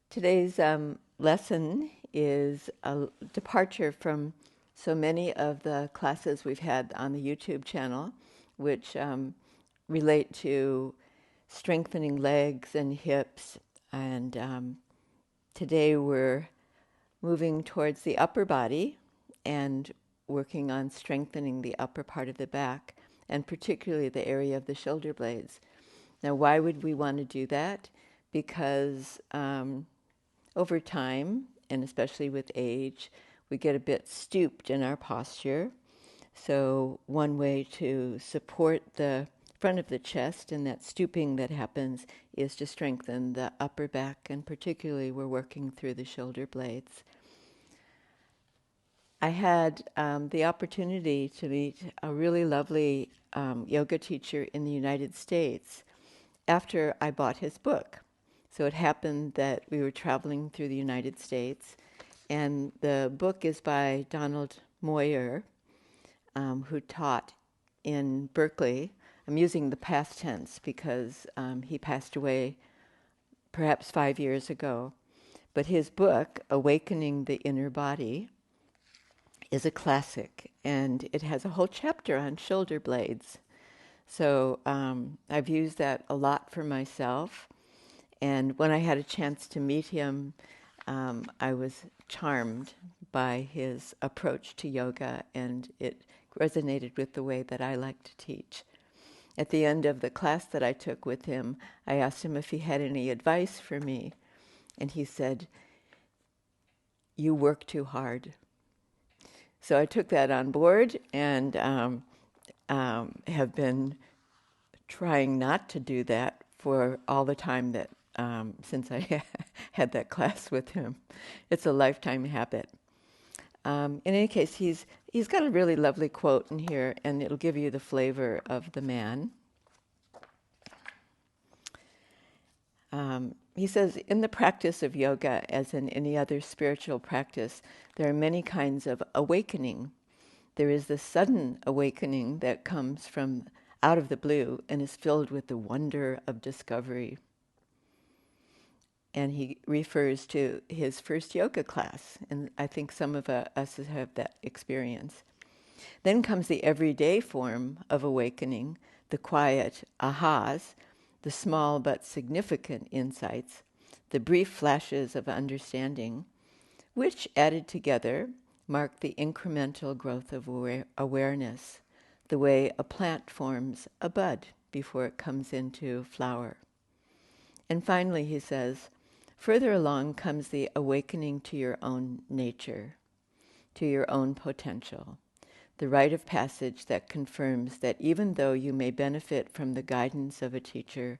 Today's lesson is a departure from so many of the classes we've had on the YouTube channel, which relate to strengthening legs and hips. And today we're moving towards the upper body and working on strengthening the upper part of the back, and particularly the area of the shoulder blades. Now, why would we want to do that? Because over time, and especially with age, we get a bit stooped in our posture. So one way to support the front of the chest and that stooping that happens is to strengthen the upper back, and particularly we're working through the shoulder blades. I had the opportunity to meet a really lovely yoga teacher in the United States after I bought his book. So it happened that we were traveling through the United States, and the book is by Donald Moyer, who taught in Berkeley. I'm using the past tense because he passed away perhaps 5 years ago. But his book, Awakening the Inner Body, is a classic, and it has a whole chapter on shoulder blades. So I've used that a lot for myself. And when I had a chance to meet him, I was charmed by his approach to yoga, and it resonated with the way that I like to teach. At the end of the class that I took with him, I asked him if he had any advice for me. And he said, "You work too hard." So I took that on board and have been trying not to do that for all the time that since I had that class with him. It's a lifetime habit. In any case, he's got a really lovely quote in here, and it'll give you the flavor of the man. He says, in the practice of yoga, as in any other spiritual practice, there are many kinds of awakening. There is the sudden awakening that comes from out of the blue and is filled with the wonder of discovery. And he refers to his first yoga class, and I think some of us have that experience. Then comes the everyday form of awakening, the quiet ahas, the small but significant insights, the brief flashes of understanding, which, added together, mark the incremental growth of awareness, the way a plant forms a bud before it comes into flower. And finally, he says, further along comes the awakening to your own nature, to your own potential, the rite of passage that confirms that even though you may benefit from the guidance of a teacher,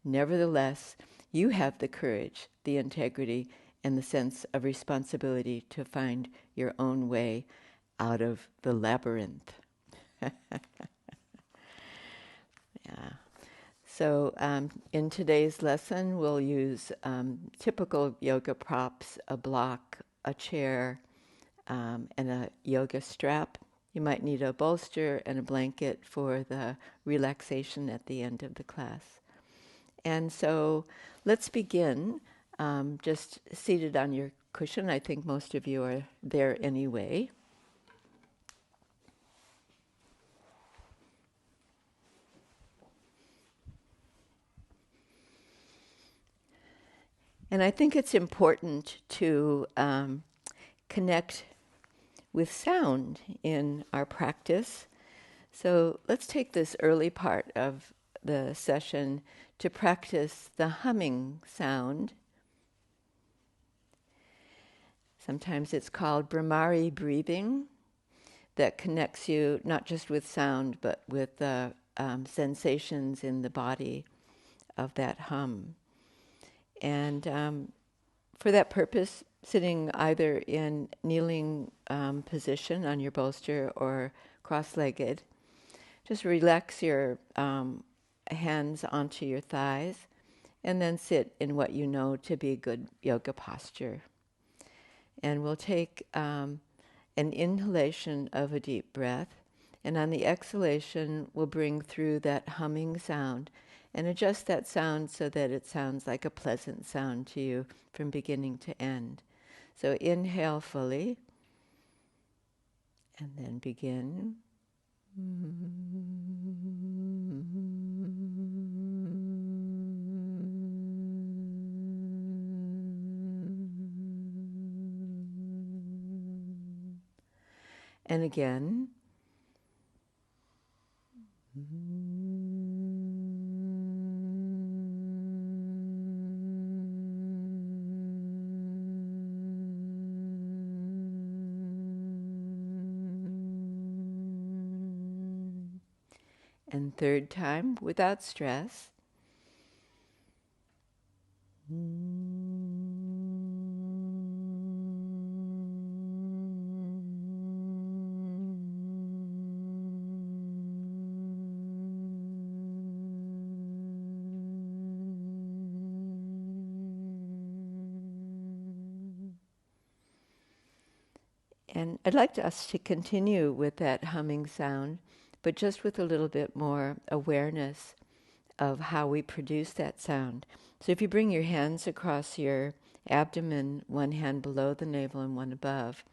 nevertheless, you have the courage, the integrity, and the sense of responsibility to find your own way out of the labyrinth. Yeah. So in today's lesson, we'll use typical yoga props, a block, a chair, and a yoga strap. You might need a bolster and a blanket for the relaxation at the end of the class. And so let's begin just seated on your cushion. I think most of you are there anyway. And I think it's important to connect with sound in our practice. So let's take this early part of the session to practice the humming sound. Sometimes it's called Brahmari breathing, that connects you not just with sound, but with the sensations in the body of that hum. And for that purpose, sitting either in kneeling position on your bolster or cross-legged, just relax your hands onto your thighs and then sit in what you know to be good yoga posture. And we'll take an inhalation of a deep breath, and on the exhalation we'll bring through that humming sound and adjust that sound so that it sounds like a pleasant sound to you from beginning to end. So inhale fully, and then begin. And again. And third time, without stress. And I'd like us to continue with that humming sound, but just with a little bit more awareness of how we produce that sound. So if you bring your hands across your abdomen, one hand below the navel and one above,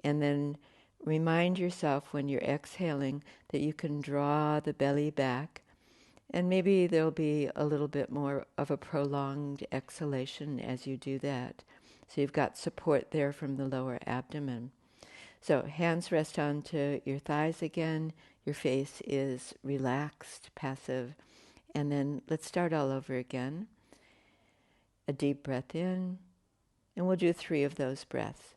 and then remind yourself when you're exhaling that you can draw the belly back, and maybe there'll be a little bit more of a prolonged exhalation as you do that. So you've got support there from the lower abdomen. So hands rest onto your thighs again. Your face is relaxed, passive. And then let's start all over again. A deep breath in. And we'll do 3 of those breaths.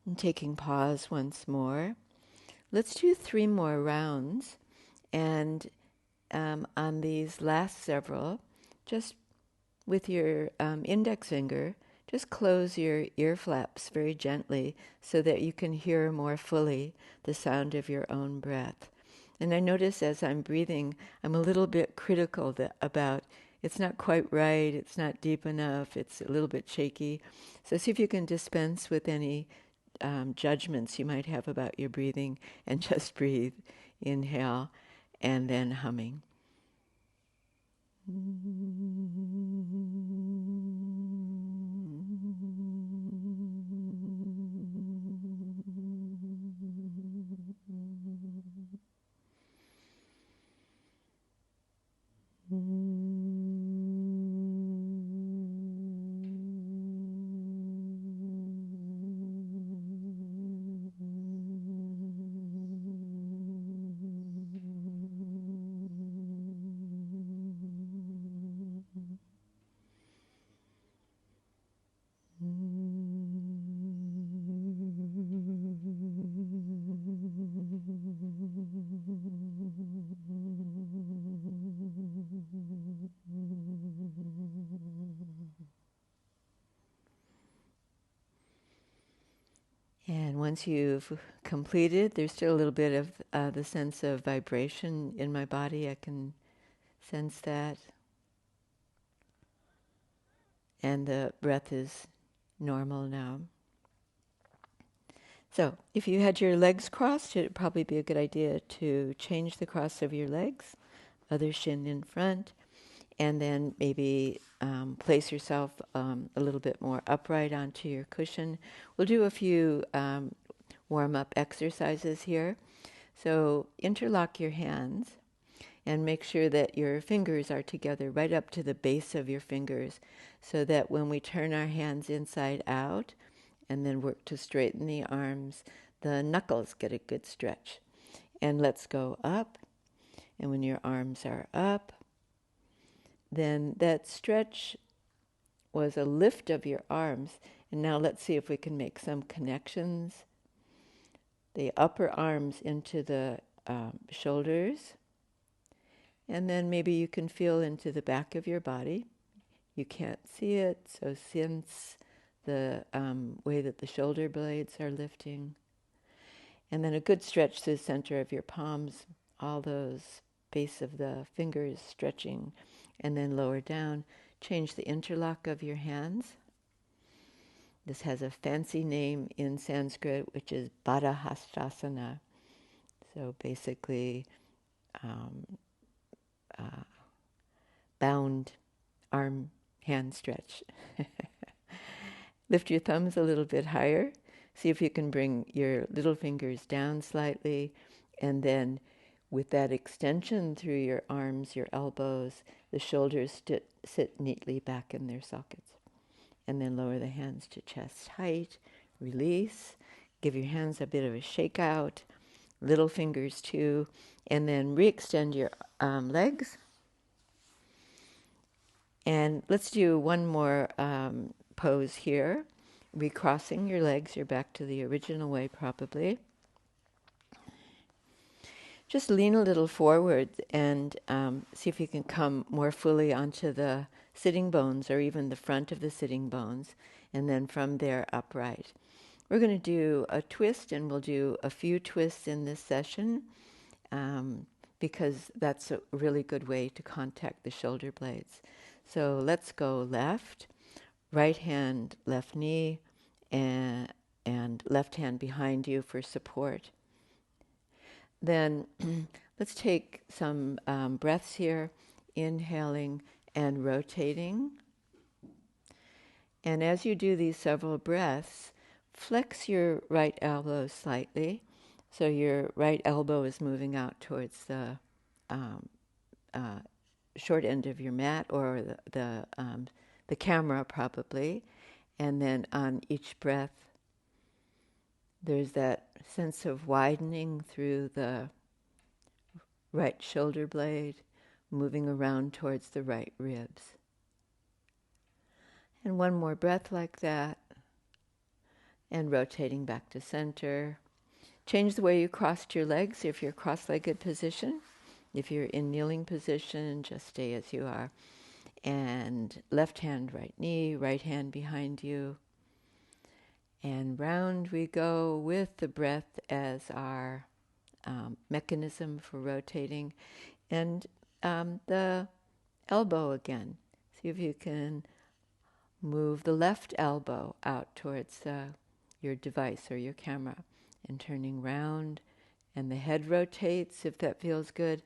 And taking pause once more. Let's do 3 more rounds. And on these last several, just with your index finger, just close your ear flaps very gently so that you can hear more fully the sound of your own breath. And I notice as I'm breathing, I'm a little bit critical about it's not quite right, it's not deep enough, it's a little bit shaky. So see if you can dispense with any judgments you might have about your breathing and just breathe. Inhale and then humming. And once you've completed, there's still a little bit of the sense of vibration in my body. I can sense that. And the breath is normal now. So if you had your legs crossed, it would probably be a good idea to change the cross of your legs, other shin in front, and then maybe place yourself a little bit more upright onto your cushion. We'll do a few warm-up exercises here. So interlock your hands and make sure that your fingers are together right up to the base of your fingers so that when we turn our hands inside out and then work to straighten the arms, the knuckles get a good stretch. And let's go up. And when your arms are up, then that stretch was a lift of your arms. And now let's see if we can make some connections. The upper arms into the shoulders. And then maybe you can feel into the back of your body. You can't see it, so sense the way that the shoulder blades are lifting. And then a good stretch to the center of your palms, all those base of the fingers stretching, and then lower down. Change the interlock of your hands. This has a fancy name in Sanskrit, which is Baddhahastasana. So basically, bound arm hand stretch. Lift your thumbs a little bit higher. See if you can bring your little fingers down slightly, and then with that extension through your arms, your elbows, the shoulders sit neatly back in their sockets. And then lower the hands to chest height, release, give your hands a bit of a shake out, little fingers too, and then re-extend your legs. And let's do one more pose here. Recrossing your legs, you're back to the original way probably. Just lean a little forward and see if you can come more fully onto the sitting bones or even the front of the sitting bones, and then from there upright. We're going to do a twist, and we'll do a few twists in this session because that's a really good way to contact the shoulder blades. So let's go left, right hand, left knee, and left hand behind you for support. Then let's take some breaths here, inhaling and rotating. And as you do these several breaths, flex your right elbow slightly. So your right elbow is moving out towards the short end of your mat, or the camera probably. And then on each breath, there's that sense of widening through the right shoulder blade, moving around towards the right ribs. And one more breath like that, and rotating back to center. Change the way you crossed your legs if you're cross-legged position. If you're in kneeling position, just stay as you are. And left hand, right knee, right hand behind you. And round we go with the breath as our mechanism for rotating. And the elbow again. See if you can move the left elbow out towards your device or your camera, and turning round, and the head rotates if that feels good.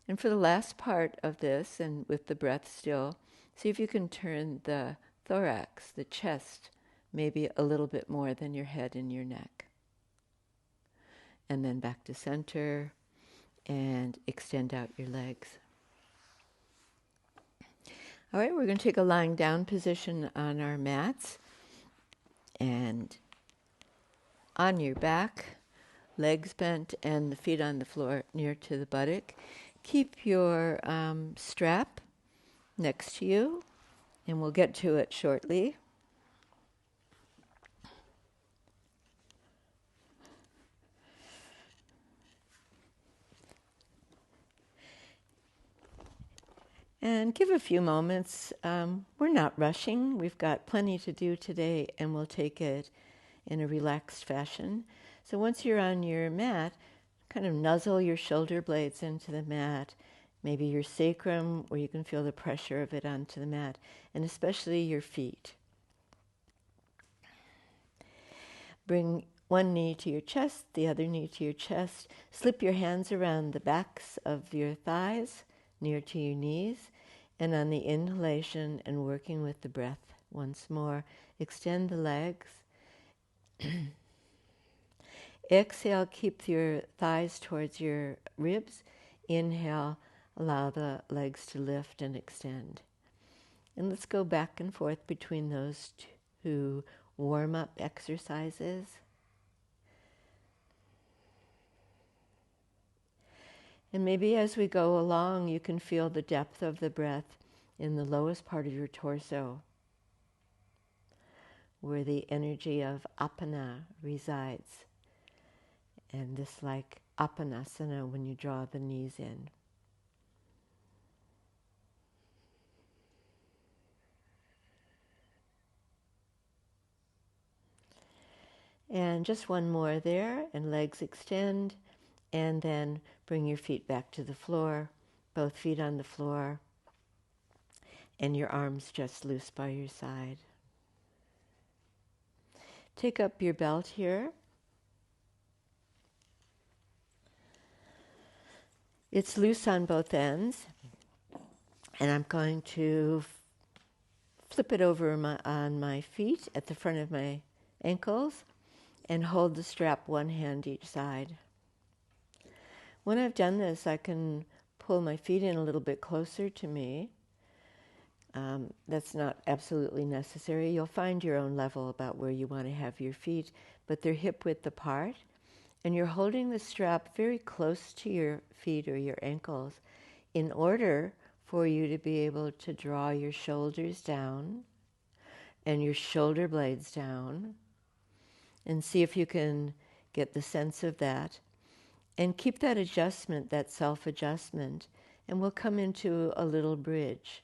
And for the last part of this, and with the breath still, see if you can turn the thorax, the chest, maybe a little bit more than your head and your neck. And then back to center, and extend out your legs. All right, we're going to take a lying down position on our mats, and on your back, legs bent and the feet on the floor near to the buttock. Keep your strap next to you, and we'll get to it shortly. And give a few moments. We're not rushing. We've got plenty to do today, and we'll take it in a relaxed fashion. So once you're on your mat, kind of nuzzle your shoulder blades into the mat, maybe your sacrum, where you can feel the pressure of it onto the mat, and especially your feet. Bring one knee to your chest, the other knee to your chest. Slip your hands around the backs of your thighs, near to your knees. And on the inhalation and working with the breath once more, extend the legs. Exhale, keep your thighs towards your ribs. Inhale, allow the legs to lift and extend. And let's go back and forth between those two warm-up exercises. And maybe as we go along, you can feel the depth of the breath in the lowest part of your torso, where the energy of apana resides. And this like apanasana when you draw the knees in. And just one more there, and legs extend, and then bring your feet back to the floor, both feet on the floor, and your arms just loose by your side. Take up your belt here. It's loose on both ends, and I'm going to flip it over on my feet at the front of my ankles and hold the strap one hand each side. When I've done this, I can pull my feet in a little bit closer to me. That's not absolutely necessary. You'll find your own level about where you want to have your feet, but they're hip width apart, and you're holding the strap very close to your feet or your ankles in order for you to be able to draw your shoulders down and your shoulder blades down, and see if you can get the sense of that. And keep that adjustment, that self-adjustment, and we'll come into a little bridge.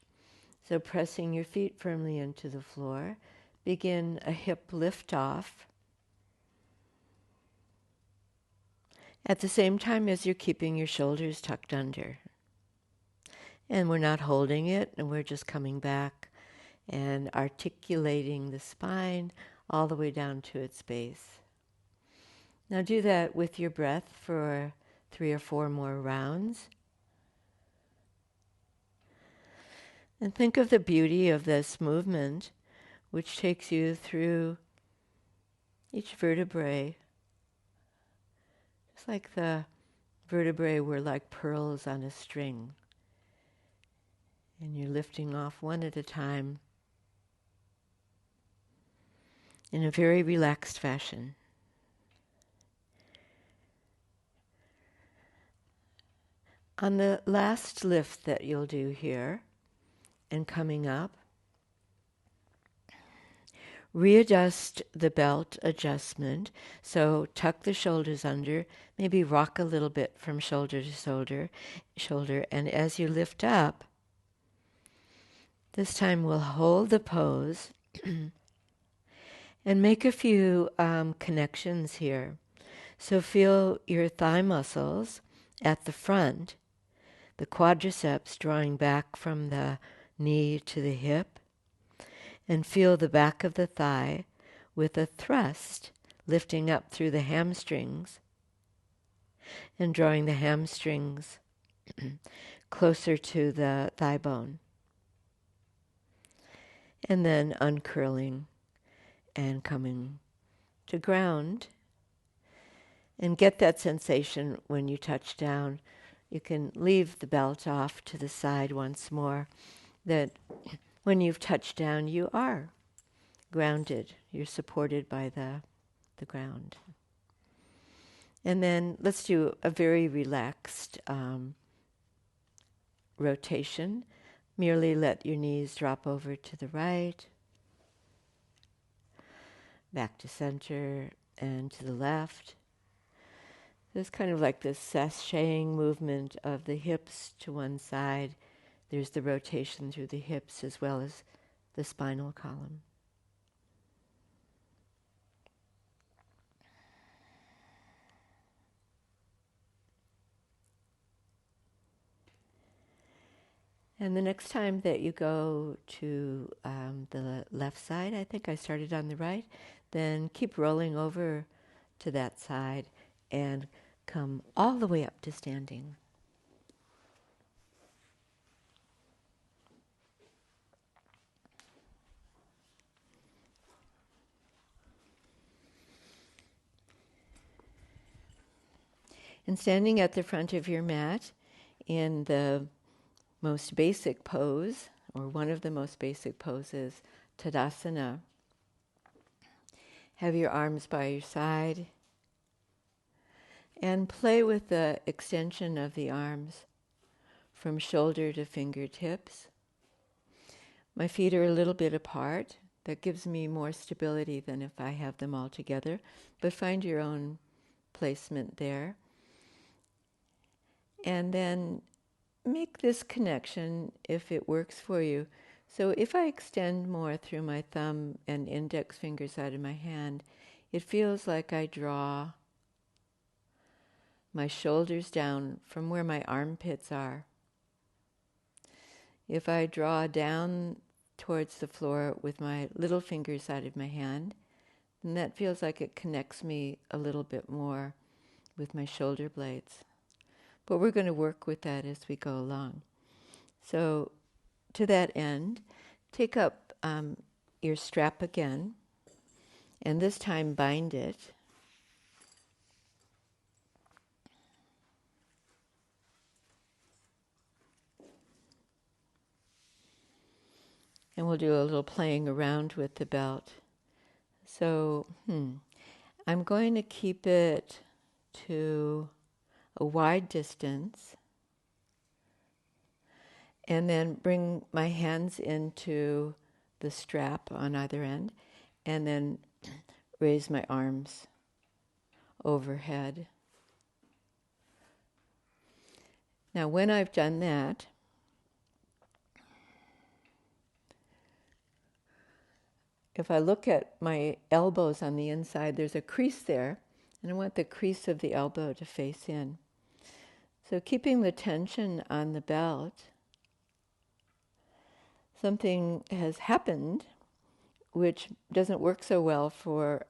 So pressing your feet firmly into the floor, begin a hip lift off at the same time as you're keeping your shoulders tucked under. And we're not holding it, and we're just coming back and articulating the spine all the way down to its base. Now do that with your breath for 3 or 4 more rounds. And think of the beauty of this movement, which takes you through each vertebrae. It's like the vertebrae were like pearls on a string. And you're lifting off one at a time in a very relaxed fashion. On the last lift that you'll do here, and coming up, readjust the belt adjustment. So tuck the shoulders under, maybe rock a little bit from shoulder to shoulder, and as you lift up, this time we'll hold the pose and make a few connections here. So feel your thigh muscles at the front, the quadriceps drawing back from the knee to the hip, and feel the back of the thigh with a thrust lifting up through the hamstrings and drawing the hamstrings closer to the thigh bone. And then uncurling and coming to ground. And get that sensation when you touch down. You can leave the belt off to the side once more, that when you've touched down, you are grounded. You're supported by the ground. And then let's do a very relaxed rotation. Merely let your knees drop over to the right, back to center, and to the left. It's kind of like this sashaying movement of the hips to one side. There's the rotation through the hips as well as the spinal column. And the next time that you go to the left side, I think I started on the right, then keep rolling over to that side and come all the way up to standing. And standing at the front of your mat in the most basic pose, or one of the most basic poses, Tadasana. Have your arms by your side and play with the extension of the arms from shoulder to fingertips. My feet are a little bit apart. That gives me more stability than if I have them all together. But find your own placement there. And then make this connection if it works for you. So if I extend more through my thumb and index fingers out of my hand, it feels like I draw my shoulders down from where my armpits are. If I draw down towards the floor with my little fingers out of my hand, then that feels like it connects me a little bit more with my shoulder blades. But we're going to work with that as we go along. So to that end, take up your strap again, and this time bind it. And we'll do a little playing around with the belt. So, I'm going to keep it to a wide distance and then bring my hands into the strap on either end and then raise my arms overhead. Now, when I've done that, if I look at my elbows on the inside, there's a crease there, and I want the crease of the elbow to face in. So keeping the tension on the belt, something has happened which doesn't work so well for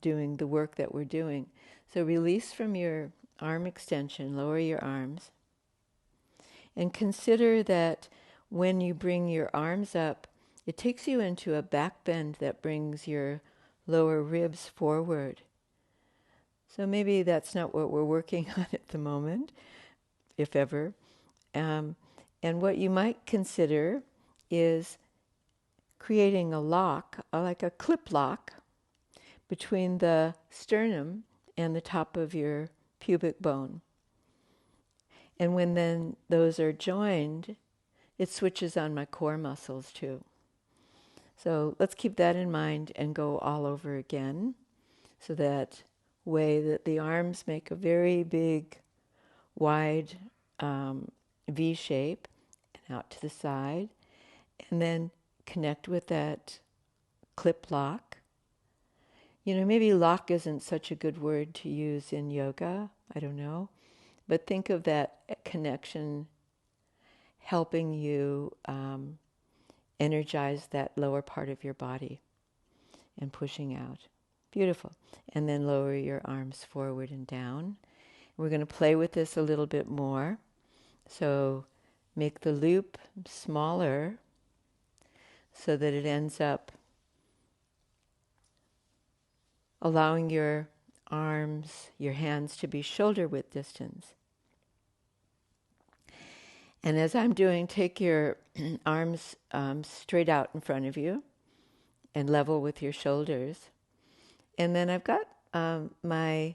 doing the work that we're doing. So release from your arm extension, lower your arms, and consider that when you bring your arms up, it takes you into a back bend that brings your lower ribs forward. So maybe that's not what we're working on at the moment, if ever. And what you might consider is creating a lock, like a clip lock, between the sternum and the top of your pubic bone. And when then those are joined, it switches on my core muscles too. So let's keep that in mind and go all over again. So that way that the arms make a very big, wide V shape and out to the side. And then connect with that clip lock. You know, maybe lock isn't such a good word to use in yoga. I don't know. But think of that connection helping you energize that lower part of your body and pushing out. Beautiful. And then lower your arms forward and down. We're going to play with this a little bit more. So make the loop smaller so that it ends up allowing your arms, your hands to be shoulder width distance. And as I'm doing, take your arms straight out in front of you and level with your shoulders. And then I've got my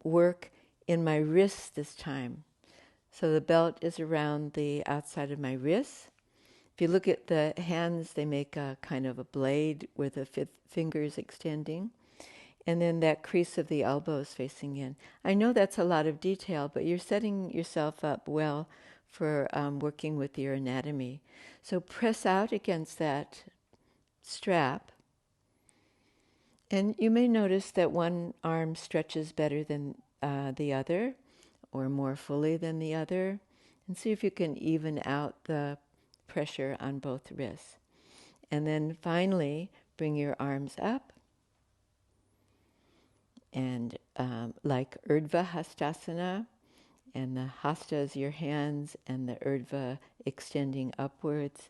work in my wrists this time. So the belt is around the outside of my wrists. If you look at the hands, they make a kind of a blade with the fingers extending. And then that crease of the elbows facing in. I know that's a lot of detail, but you're setting yourself up well for working with your anatomy. So press out against that strap. And you may notice that one arm stretches better than the other, or more fully than the other. And see if you can even out the pressure on both wrists. And then finally, bring your arms up. And like Urdhva Hastasana, and the Hasta is your hands, and the Urdhva extending upwards.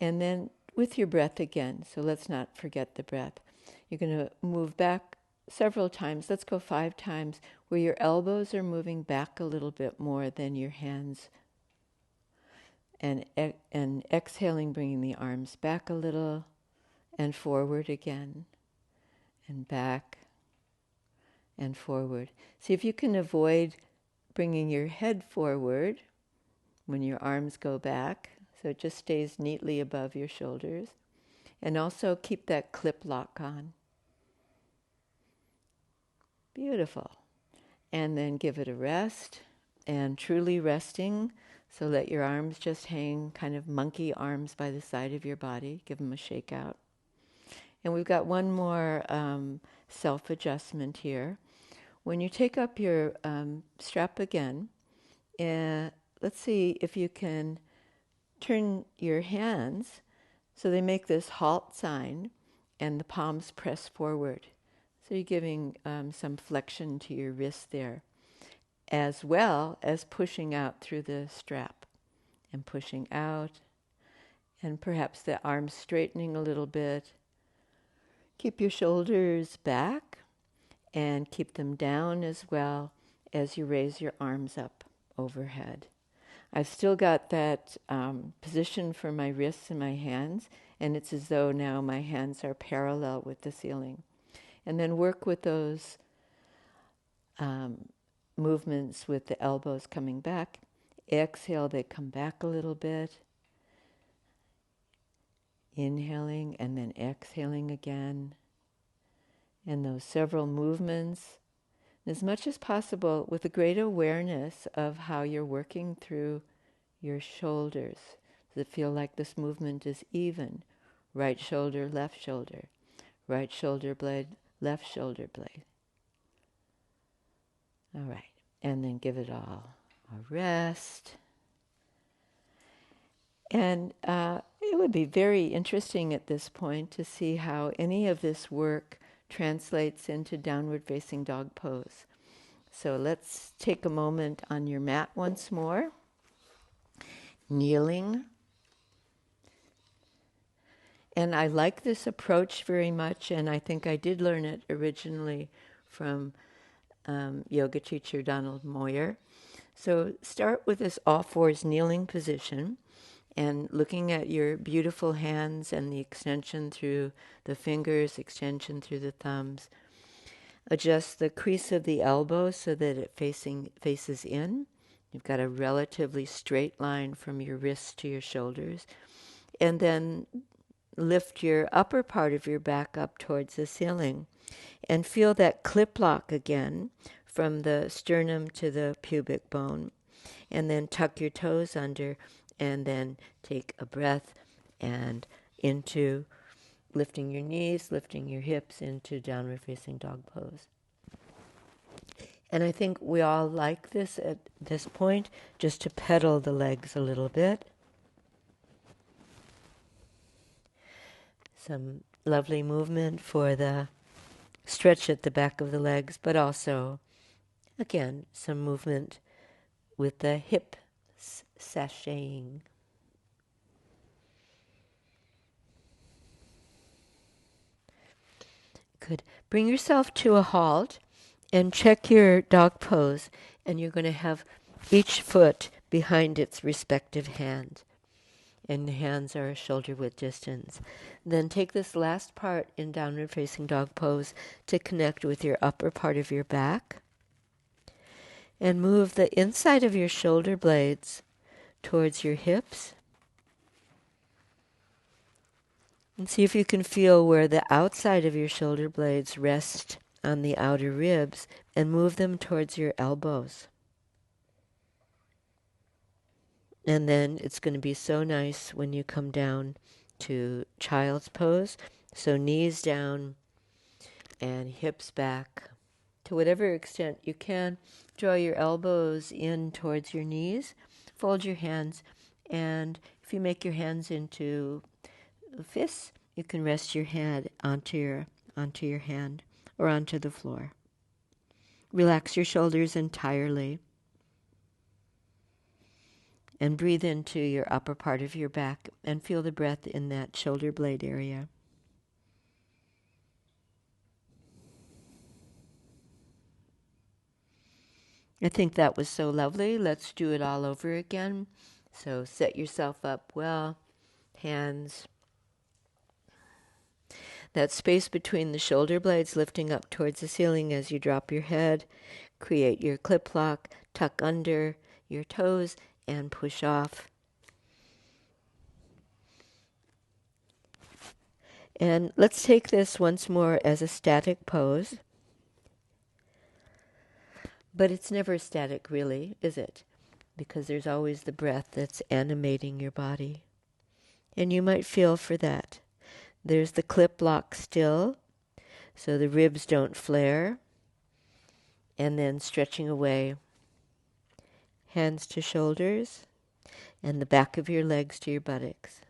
And then with your breath again, so let's not forget the breath. You're going to move back several times. Let's go 5 times, where your elbows are moving back a little bit more than your hands. And exhaling, bringing the arms back a little, and forward again, and back, and forward. See if you can avoid bringing your head forward when your arms go back. so it just stays neatly above your shoulders. And also keep that clip lock on. Beautiful. And then give it a rest, and truly resting, so let your arms just hang kind of monkey arms by the side of your body. Give them a shake out. And we've got one more self-adjustment here. When you take up your strap again, let's see if you can turn your hands so they make this halt sign and the palms press forward. So you're giving some flexion to your wrist there, as well as pushing out through the strap and pushing out, and perhaps the arms straightening a little bit. Keep your shoulders back and keep them down as well as you raise your arms up overhead. I've still got that position for my wrists and my hands, and it's as though now my hands are parallel with the ceiling. And then work with those movements with the elbows coming back. Exhale, they come back a little bit. Inhaling and then exhaling again. And those several movements, as much as possible with a great awareness of how you're working through your shoulders. Does it feel like this movement is even? Right shoulder, left shoulder. Right shoulder blade, left shoulder blade. All right. And then give it all a rest. And it would be very interesting at this point to see how any of this work translates into downward facing dog pose. So let's take a moment on your mat once more. Kneeling. And I like this approach very much, and I think I did learn it originally from yoga teacher Donald Moyer. So start with this all fours kneeling position and looking at your beautiful hands and the extension through the fingers, extension through the thumbs. Adjust the crease of the elbow so that it faces in. You've got a relatively straight line from your wrists to your shoulders. And then lift your upper part of your back up towards the ceiling. And feel that clip lock again from the sternum to the pubic bone. And then tuck your toes under, and then take a breath and into lifting your knees, lifting your hips into downward facing dog pose. And I think we all like this at this point, just to pedal the legs a little bit. Some lovely movement for the stretch at the back of the legs, but also, again, some movement with the hip sashaying. Good. Bring yourself to a halt and check your dog pose, and you're going to have each foot behind its respective hand. And the hands are shoulder width distance. Then take this last part in downward facing dog pose to connect with your upper part of your back. And move the inside of your shoulder blades towards your hips. And see if you can feel where the outside of your shoulder blades rest on the outer ribs, and move them towards your elbows. And then it's going to be so nice when you come down to child's pose. So knees down and hips back. To whatever extent you can, draw your elbows in towards your knees. Fold your hands, and if you make your hands into fists, you can rest your head onto your hand or onto the floor. Relax your shoulders entirely. And breathe into your upper part of your back and feel the breath in that shoulder blade area. I think that was so lovely. Let's do it all over again. So set yourself up well. Hands. That space between the shoulder blades lifting up towards the ceiling as you drop your head. Create your clip lock. Tuck under your toes and push off. And let's take this once more as a static pose. But it's never static, really, is it? Because there's always the breath that's animating your body. And you might feel for that. There's the clip lock still, so the ribs don't flare. And then stretching away, hands to shoulders, and the back of your legs to your buttocks.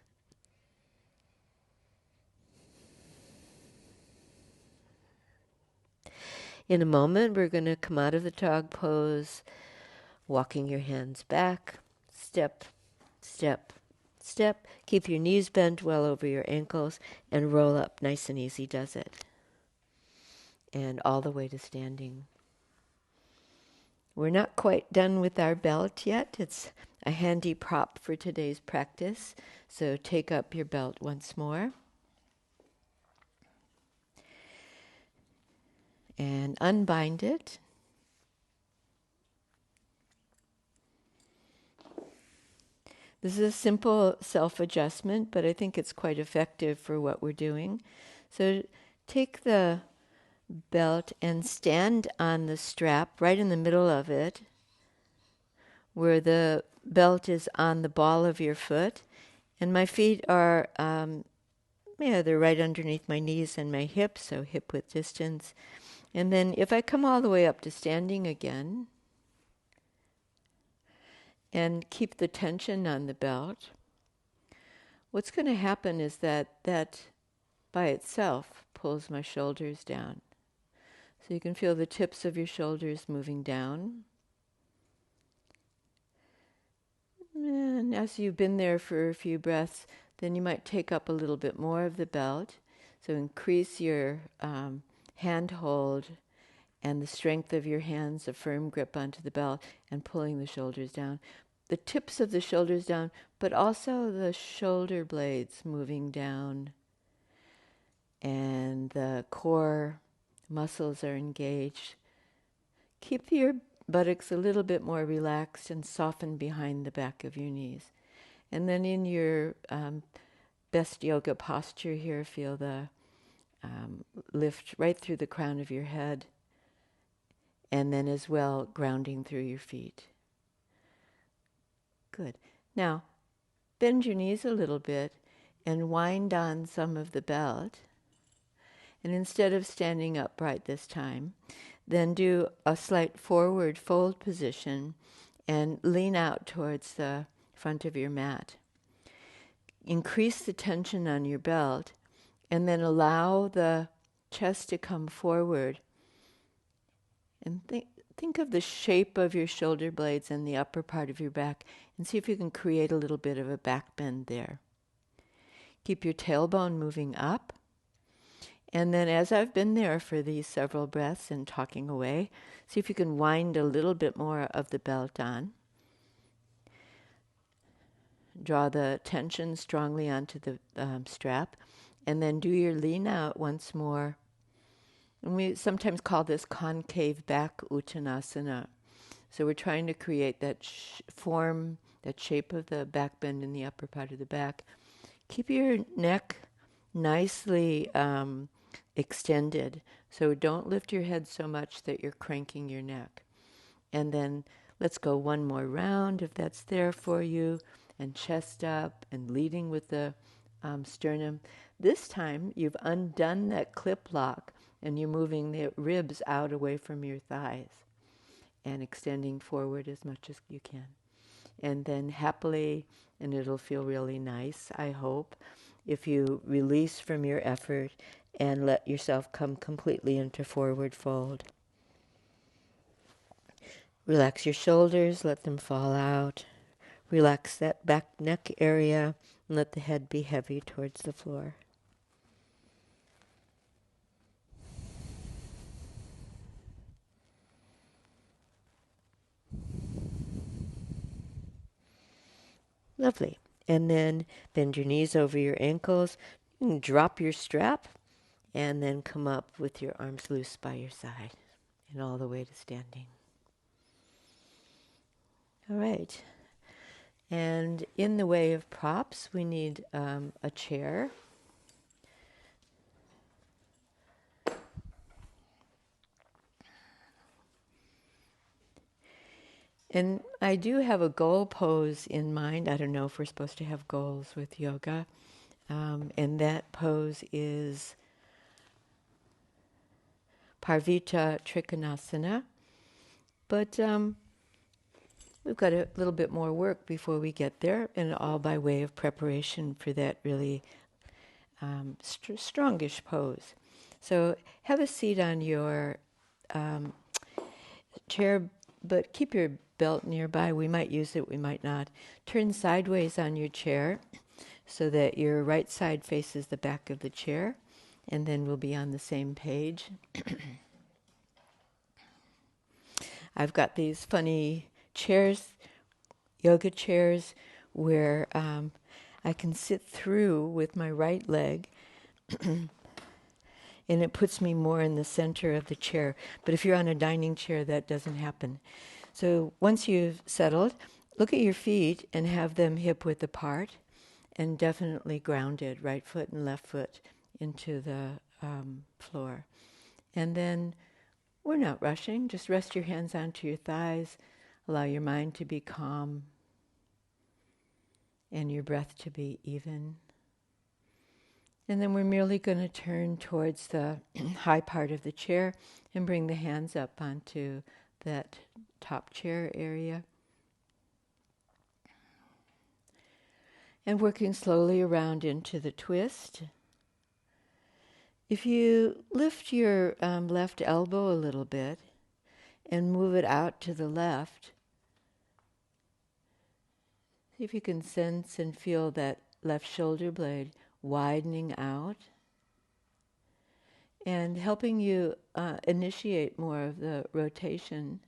In a moment, we're going to come out of the dog pose, walking your hands back, step, step, step. Keep your knees bent well over your ankles and roll up. Nice and easy does it. And all the way to standing. We're not quite done with our belt yet. It's a handy prop for today's practice. So take up your belt once more. And unbind it. This is a simple self-adjustment, but I think it's quite effective for what we're doing. So take the belt and stand on the strap right in the middle of it, where the belt is on the ball of your foot, and my feet are, they're right underneath my knees and my hips, so hip width distance. And then if I come all the way up to standing again, and keep the tension on the belt, what's going to happen is that by itself pulls my shoulders down. So you can feel the tips of your shoulders moving down. And as you've been there for a few breaths, then you might take up a little bit more of the belt. So increase your hand hold and the strength of your hands, a firm grip onto the belt, and pulling the shoulders down. The tips of the shoulders down, but also the shoulder blades moving down. And the core muscles are engaged. Keep your buttocks a little bit more relaxed and soften behind the back of your knees. And then in your best yoga posture here, feel the lift right through the crown of your head, and then as well grounding through your feet. Good. Now, bend your knees a little bit and wind on some of the belt. And instead of standing upright this time, then do a slight forward fold position and lean out towards the front of your mat. Increase the tension on your belt and then allow the chest to come forward. And think of the shape of your shoulder blades and the upper part of your back and see if you can create a little bit of a back bend there. Keep your tailbone moving up. And then as I've been there for these several breaths and talking away, see if you can wind a little bit more of the belt on. Draw the tension strongly onto the strap, and then do your lean out once more. And we sometimes call this concave back uttanasana. So we're trying to create that form, that shape of the back bend in the upper part of the back. Keep your neck nicely extended. So don't lift your head so much that you're cranking your neck. And then let's go one more round if that's there for you. And chest up and leading with the sternum. This time you've undone that clip lock and you're moving the ribs out away from your thighs and extending forward as much as you can. And then happily, and it'll feel really nice, I hope, if you release from your effort and let yourself come completely into forward fold. Relax your shoulders, let them fall out. Relax that back neck area and let the head be heavy towards the floor. Lovely. And then bend your knees over your ankles. You can drop your strap and then come up with your arms loose by your side and all the way to standing. All right. And in the way of props, we need a chair. And I do have a goal pose in mind. I don't know if we're supposed to have goals with yoga. And that pose is Parvita Trikonasana. But we've got a little bit more work before we get there, and all by way of preparation for that really strongish pose. So have a seat on your um, chair, but keep your belt nearby. We might use it, we might not. Turn sideways on your chair so that your right side faces the back of the chair, and then we'll be on the same page. I've got these funny chairs, yoga chairs, where I can sit through with my right leg, and it puts me more in the center of the chair. But if you're on a dining chair, that doesn't happen. So once you've settled, look at your feet and have them hip-width apart, and definitely grounded, right foot and left foot into the floor. And then we're not rushing. Just rest your hands onto your thighs. Allow your mind to be calm and your breath to be even. And then we're merely going to turn towards the high part of the chair and bring the hands up onto that top chair area. And working slowly around into the twist. If you lift your left elbow a little bit and move it out to the left, see if you can sense and feel that left shoulder blade widening out and helping you initiate more of the rotation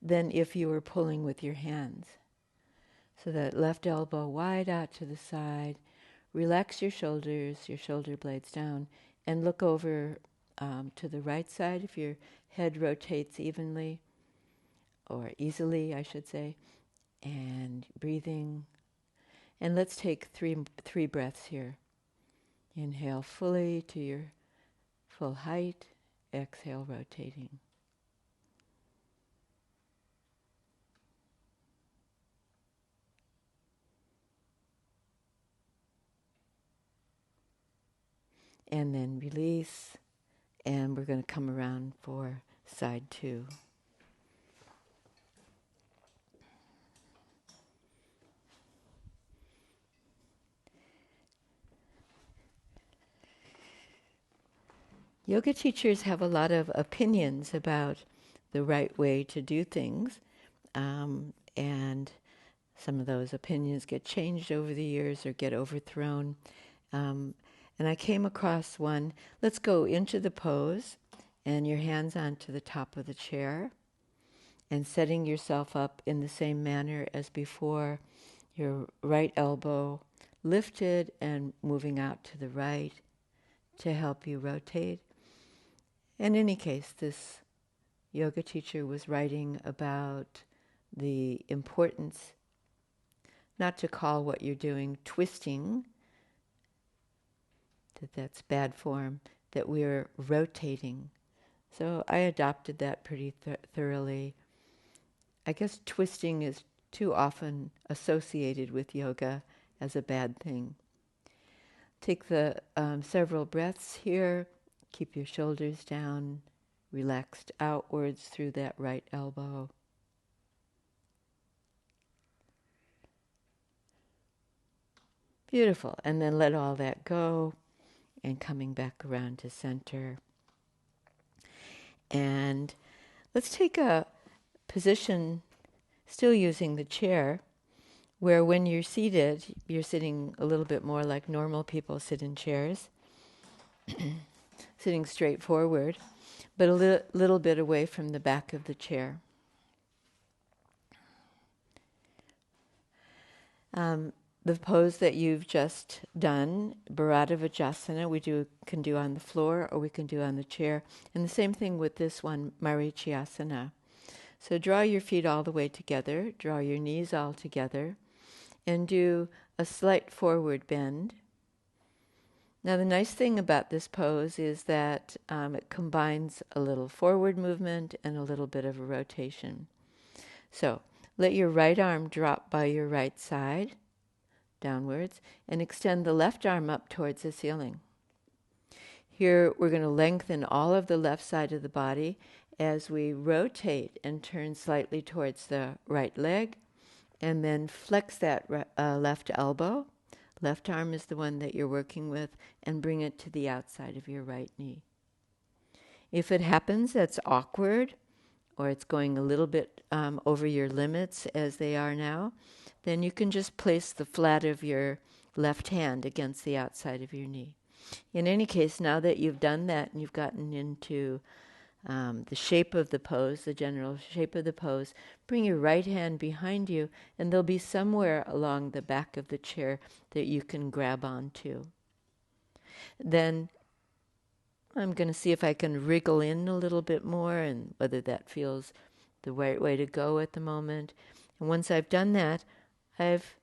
than if you were pulling with your hands. So that left elbow wide out to the side. Relax your shoulders, your shoulder blades down, and look over to the right side if your head rotates evenly, or easily, I should say, and breathing. And let's take three breaths here. Inhale fully to your full height. Exhale, rotating. And then release. And we're going to come around for side two. Yoga teachers have a lot of opinions about the right way to do things, and some of those opinions get changed over the years or get overthrown. And I came across one. Let's go into the pose and your hands onto the top of the chair and setting yourself up in the same manner as before, your right elbow lifted and moving out to the right to help you rotate. In any case, this yoga teacher was writing about the importance not to call what you're doing twisting, that's bad form, that we're rotating. So I adopted that pretty thoroughly. I guess twisting is too often associated with yoga as a bad thing. Take the several breaths here. Keep your shoulders down, relaxed outwards through that right elbow. Beautiful. And then let all that go and coming back around to center. And let's take a position, still using the chair, where when you're seated, you're sitting a little bit more like normal people sit in chairs, sitting straight forward, but a little bit away from the back of the chair. The pose that you've just done, Bharadvajasana, we can do on the floor or we can do on the chair. And the same thing with this one, Marichyasana. So draw your feet all the way together, draw your knees all together, and do a slight forward bend. Now the nice thing about this pose is that it combines a little forward movement and a little bit of a rotation. So let your right arm drop by your right side, downwards, and extend the left arm up towards the ceiling. Here we're going to lengthen all of the left side of the body as we rotate and turn slightly towards the right leg, and then flex that left elbow. Left arm is the one that you're working with, and bring it to the outside of your right knee. If it happens that's awkward, or it's going a little bit over your limits as they are now, then you can just place the flat of your left hand against the outside of your knee. In any case, now that you've done that and you've gotten into the shape of the pose, the general shape of the pose, bring your right hand behind you, and there'll be somewhere along the back of the chair that you can grab onto. Then I'm going to see if I can wriggle in a little bit more and whether that feels the right way to go at the moment. And once I've done that, I've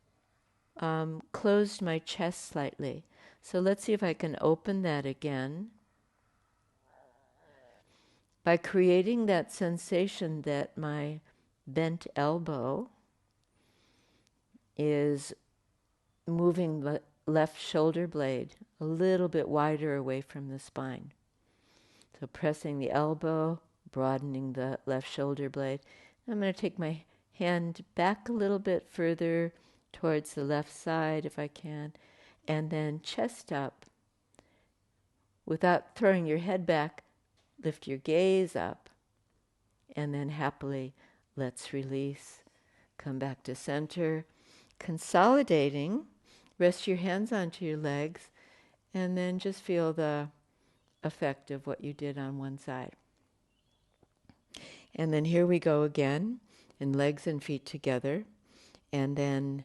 closed my chest slightly. So let's see if I can open that again by creating that sensation that my bent elbow is moving the left shoulder blade a little bit wider away from the spine. So pressing the elbow, broadening the left shoulder blade. I'm going to take my hand back a little bit further towards the left side if I can, and then chest up. Without throwing your head back, lift your gaze up, and then happily let's release. Come back to center. Consolidating, rest your hands onto your legs, and then just feel the effect of what you did on one side. And then here we go again, and legs and feet together. And then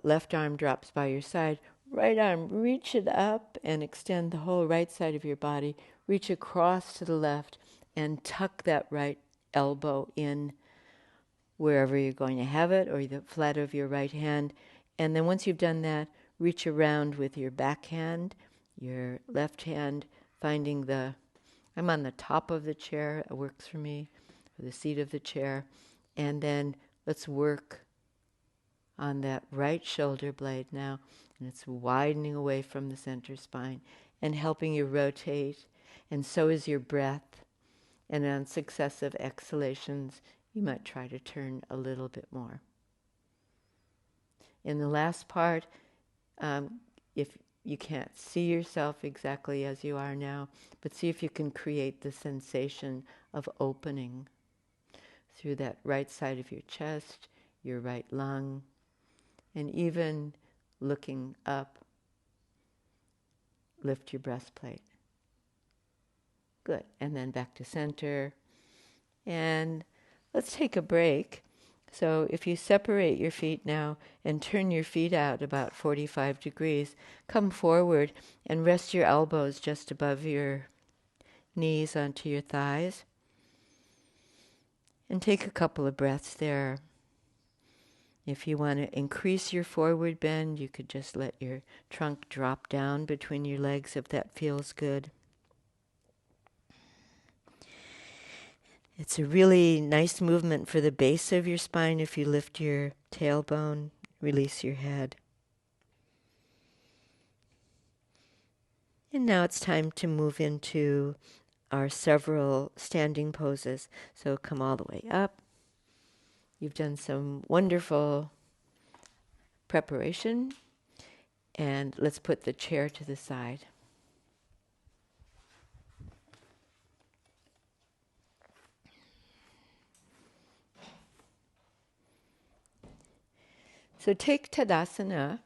left arm drops by your side. Right arm, reach it up and extend the whole right side of your body. Reach across to the left and tuck that right elbow in wherever you're going to have it, or the flat of your right hand. And then once you've done that, reach around with your back hand, your left hand, finding I'm on the top of the chair, it works for me, or the seat of the chair. And then let's work on that right shoulder blade now, and it's widening away from the center spine and helping you rotate, and so is your breath. And on successive exhalations, you might try to turn a little bit more. In the last part, if you can't see yourself exactly as you are now, but see if you can create the sensation of opening through that right side of your chest, your right lung, and even looking up, lift your breastplate. Good. And then back to center. And let's take a break. So if you separate your feet now and turn your feet out about 45 degrees, come forward and rest your elbows just above your knees onto your thighs. And take a couple of breaths there. If you want to increase your forward bend, you could just let your trunk drop down between your legs if that feels good. It's a really nice movement for the base of your spine if you lift your tailbone, release your head. And now it's time to move into our several standing poses. So come all the way up. You've done some wonderful preparation. And let's put the chair to the side. So take Tadasana,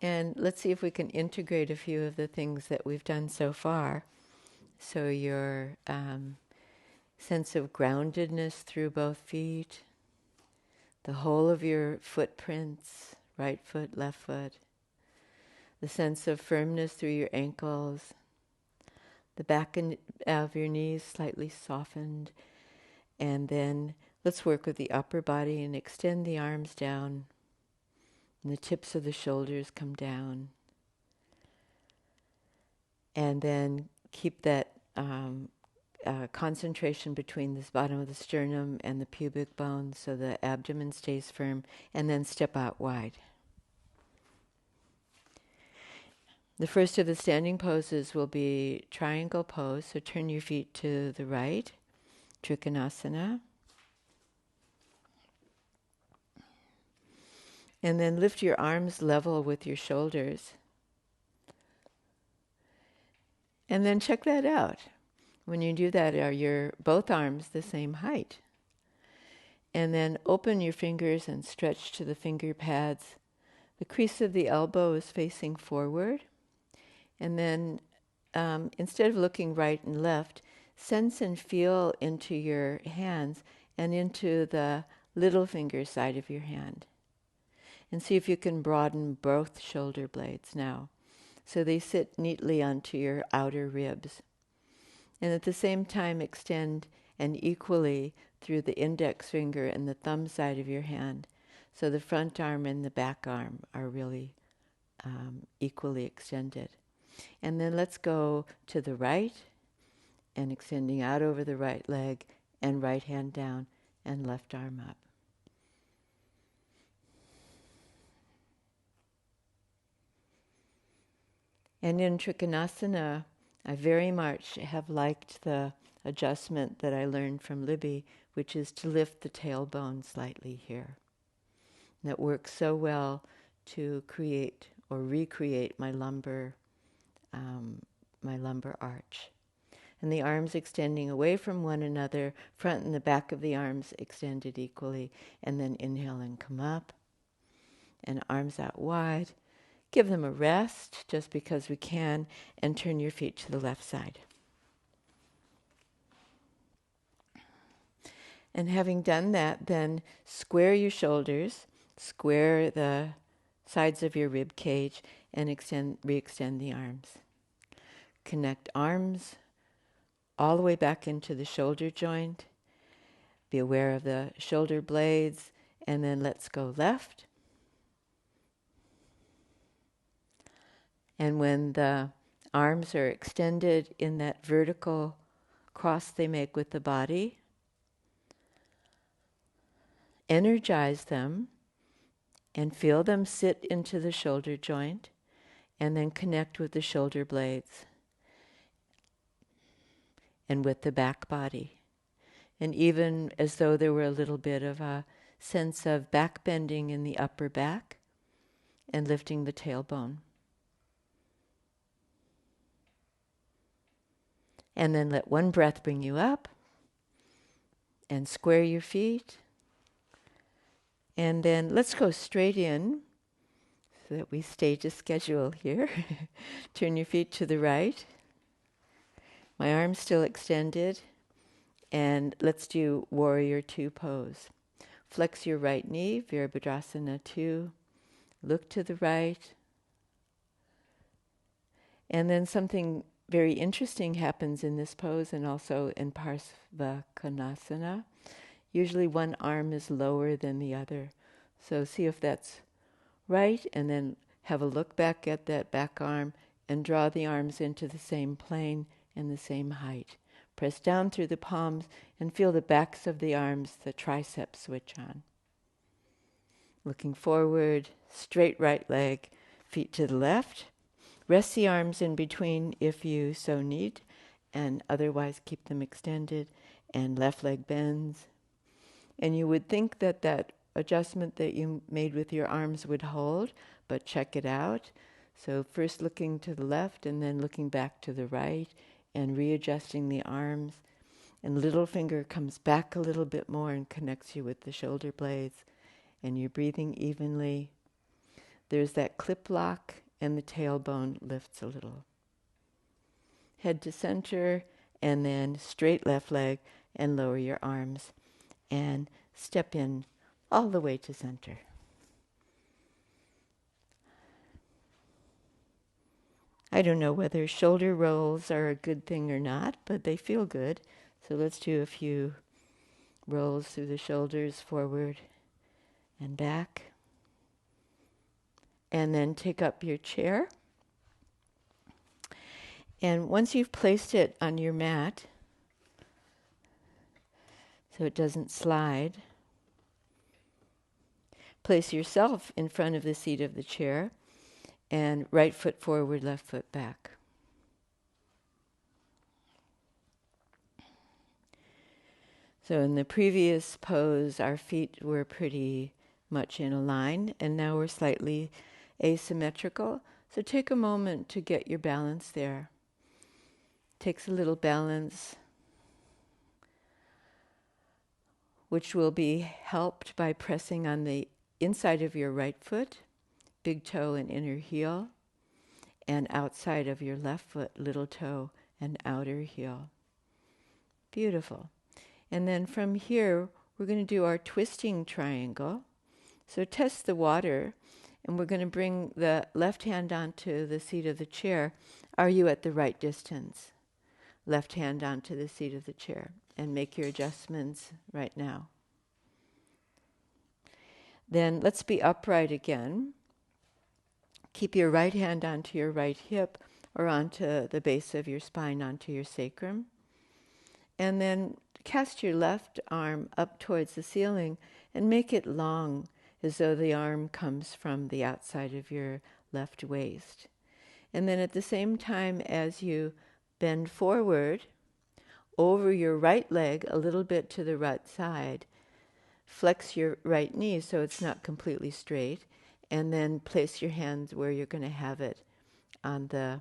and let's see if we can integrate a few of the things that we've done so far. So your sense of groundedness through both feet, the whole of your footprints, right foot, left foot, the sense of firmness through your ankles, the back of your knees slightly softened, and then let's work with the upper body and extend the arms down, and the tips of the shoulders come down, and then keep that concentration between the bottom of the sternum and the pubic bone so the abdomen stays firm, and then step out wide. The first of the standing poses will be triangle pose, so turn your feet to the right, Trikonasana, and then lift your arms level with your shoulders. And then check that out. When you do that, are your both arms the same height? And then open your fingers and stretch to the finger pads. The crease of the elbow is facing forward. And then instead of looking right and left, sense and feel into your hands and into the little finger side of your hand. And see if you can broaden both shoulder blades now, so they sit neatly onto your outer ribs. And at the same time extend and equally through the index finger and the thumb side of your hand. So the front arm and the back arm are really equally extended. And then let's go to the right and extending out over the right leg and right hand down and left arm up. And in Trikonasana, I very much have liked the adjustment that I learned from Libby, which is to lift the tailbone slightly here. And that works so well to create or recreate my lumbar arch. And the arms extending away from one another, front and the back of the arms extended equally, and then inhale and come up, and arms out wide. Give them a rest, just because we can, and turn your feet to the left side. And having done that, then square your shoulders, square the sides of your rib cage, and re-extend the arms. Connect arms all the way back into the shoulder joint. Be aware of the shoulder blades, and then let's go left. And when the arms are extended in that vertical cross they make with the body, energize them and feel them sit into the shoulder joint, and then connect with the shoulder blades and with the back body. And even as though there were a little bit of a sense of back bending in the upper back and lifting the tailbone. And then let one breath bring you up and square your feet. And then let's go straight in so that we stay to schedule here. Turn your feet to the right. My arms still extended. And let's do Warrior 2 pose. Flex your right knee, Virabhadrasana 2. Look to the right. And then something very interesting happens in this pose and also in Parsvakonasana. Usually one arm is lower than the other. So see if that's right, and then have a look back at that back arm and draw the arms into the same plane and the same height. Press down through the palms and feel the backs of the arms, the triceps switch on. Looking forward, straight right leg, feet to the left. Rest the arms in between if you so need, and otherwise keep them extended, and left leg bends. And you would think that that adjustment that you made with your arms would hold, but check it out. So first looking to the left and then looking back to the right and readjusting the arms. And little finger comes back a little bit more and connects you with the shoulder blades. And you're breathing evenly. There's that clip lock and the tailbone lifts a little. Head to center and then straight left leg and lower your arms and step in all the way to center. I don't know whether shoulder rolls are a good thing or not, but they feel good. So let's do a few rolls through the shoulders, forward and back. And then take up your chair. And once you've placed it on your mat, so it doesn't slide. Place yourself in front of the seat of the chair and right foot forward, left foot back. So in the previous pose, our feet were pretty much in a line, and now we're slightly asymmetrical. So take a moment to get your balance there. Takes a little balance, which will be helped by pressing on the inside of your right foot, big toe and inner heel, and outside of your left foot, little toe and outer heel. Beautiful. And then from here, we're going to do our twisting triangle. So test the water, and we're going to bring the left hand onto the seat of the chair. Are you at the right distance? Left hand onto the seat of the chair, and make your adjustments right now. Then let's be upright again. Keep your right hand onto your right hip or onto the base of your spine, onto your sacrum. And then cast your left arm up towards the ceiling and make it long, as though the arm comes from the outside of your left waist. And then at the same time as you bend forward over your right leg a little bit to the right side, flex your right knee so it's not completely straight, and then place your hands where you're going to have it on the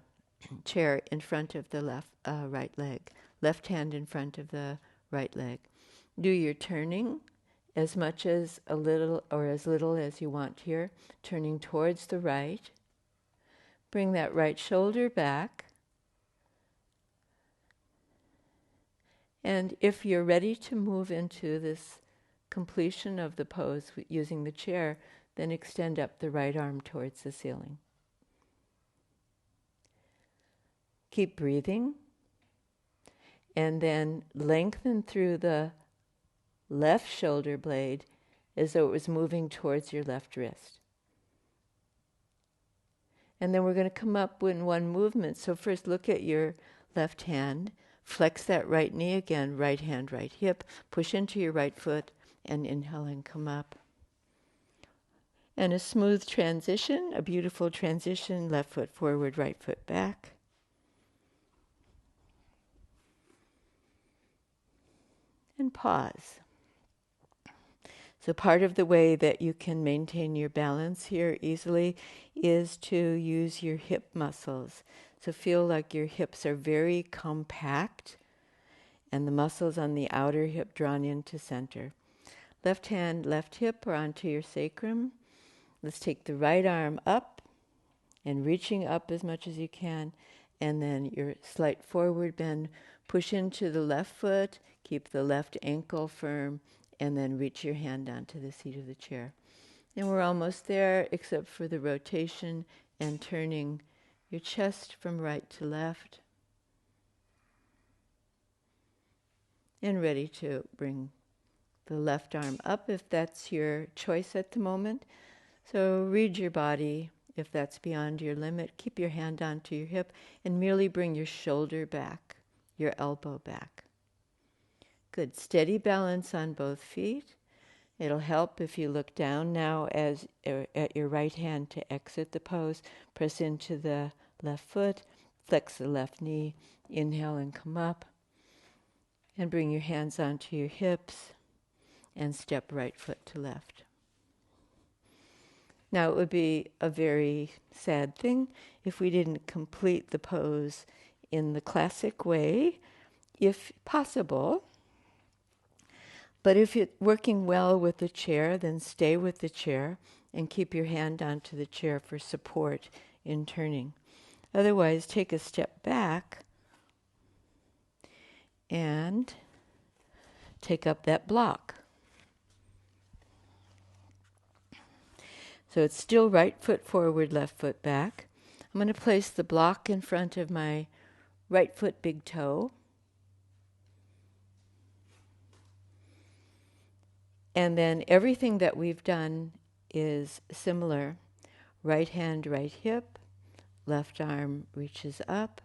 chair in front of the right leg. Left hand in front of the right leg. Do your turning as much as a little or as little as you want here, turning towards the right. Bring that right shoulder back. And if you're ready to move into this completion of the pose using the chair, then extend up the right arm towards the ceiling. Keep breathing. And then lengthen through the left shoulder blade as though it was moving towards your left wrist. And then we're going to come up in one movement. So first look at your left hand, flex that right knee again, right hand, right hip, push into your right foot, and inhale and come up. And a smooth transition, a beautiful transition, left foot forward, right foot back. And pause. So part of the way that you can maintain your balance here easily is to use your hip muscles. So feel like your hips are very compact and the muscles on the outer hip drawn into center. Left hand, left hip or onto your sacrum. Let's take the right arm up and reaching up as much as you can, and then your slight forward bend. Push into the left foot, keep the left ankle firm, and then reach your hand onto the seat of the chair. And we're almost there, except for the rotation and turning your chest from right to left. And ready to bring the left arm up if that's your choice at the moment. So read your body. If that's beyond your limit, keep your hand onto your hip and merely bring your shoulder back, your elbow back. Good. Steady balance on both feet. It'll help if you look down now as at your right hand to exit the pose. Press into the left foot, flex the left knee, inhale and come up. And bring your hands onto your hips and step right foot to left. Now, it would be a very sad thing if we didn't complete the pose in the classic way, if possible. But if you're working well with the chair, then stay with the chair and keep your hand onto the chair for support in turning. Otherwise, take a step back and take up that block. So it's still right foot forward, left foot back. I'm going to place the block in front of my right foot big toe. And then everything that we've done is similar. Right hand, right hip, left arm reaches up.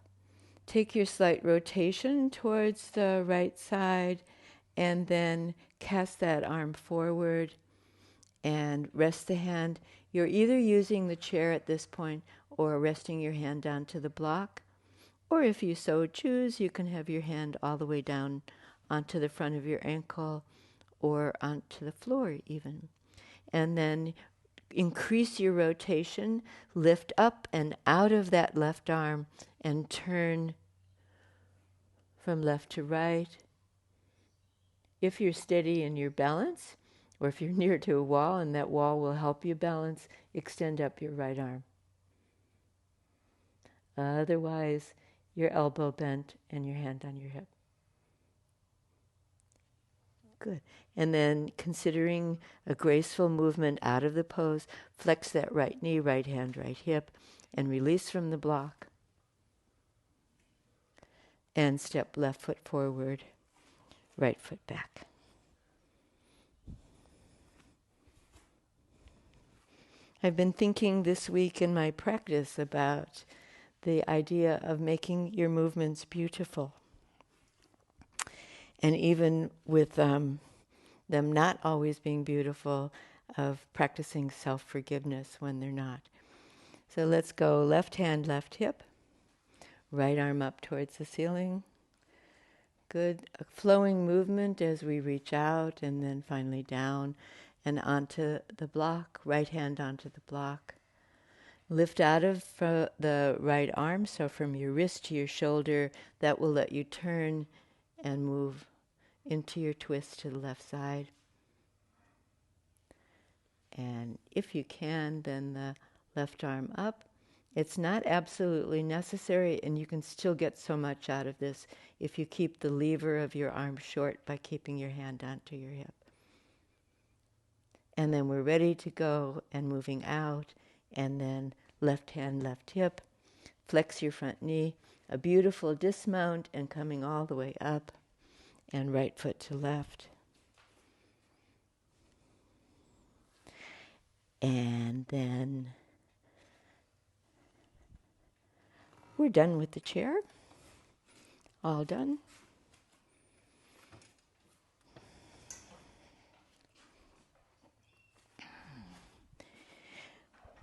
Take your slight rotation towards the right side And then cast that arm forward and rest the hand. You're either using the chair at this point or resting your hand down to the block. Or if you so choose, you can have your hand all the way down onto the front of your ankle or onto the floor even. And then increase your rotation, lift up and out of that left arm and turn from left to right. If you're steady in your balance, or if you're near to a wall and that wall will help you balance, extend up your right arm. Otherwise, your elbow bent and your hand on your hip. Good. And then considering a graceful movement out of the pose, flex that right knee, right hand, right hip, and release from the block. And step left foot forward, right foot back. I've been thinking this week in my practice about the idea of making your movements beautiful. And even with them not always being beautiful, of practicing self-forgiveness when they're not. So let's go left hand, left hip, right arm up towards the ceiling. Good. A flowing movement as we reach out and then finally down and onto the block, right hand onto the block. Lift out of the right arm, so from your wrist to your shoulder, that will let you turn and move into your twist to the left side. And if you can, then the left arm up. It's not absolutely necessary, and you can still get so much out of this if you keep the lever of your arm short by keeping your hand onto your hip. And then we're ready to go and moving out, and then left hand, left hip, flex your front knee, a beautiful dismount and coming all the way up, and right foot to left. And then we're done with the chair. All done.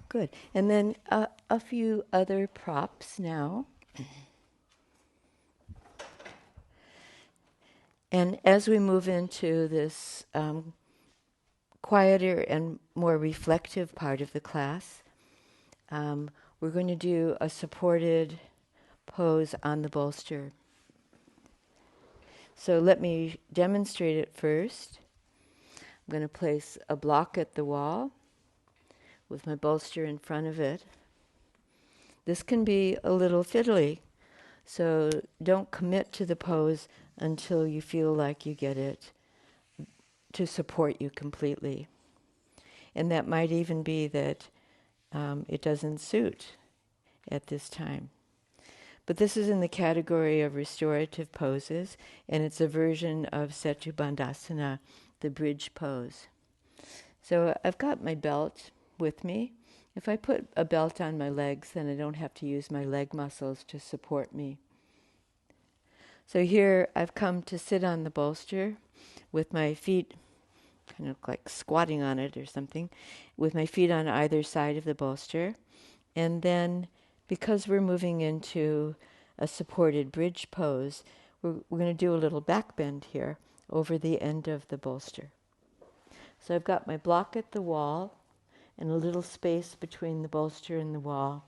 Good. And then a few other props now. And as we move into this quieter and more reflective part of the class, we're going to do a supported pose on the bolster. So let me demonstrate it first. I'm going to place a block at the wall with my bolster in front of it. This can be a little fiddly, so don't commit to the pose until you feel like you get it to support you completely. And that might even be that it doesn't suit at this time. But this is in the category of restorative poses, and it's a version of Setu Bandhasana, the bridge pose. So I've got my belt with me. If I put a belt on my legs, then I don't have to use my leg muscles to support me. So here I've come to sit on the bolster with my feet kind of like squatting on it or something, with my feet on either side of the bolster. And then because we're moving into a supported bridge pose, we're going to do a little back bend here over the end of the bolster. So I've got my block at the wall and a little space between the bolster and the wall.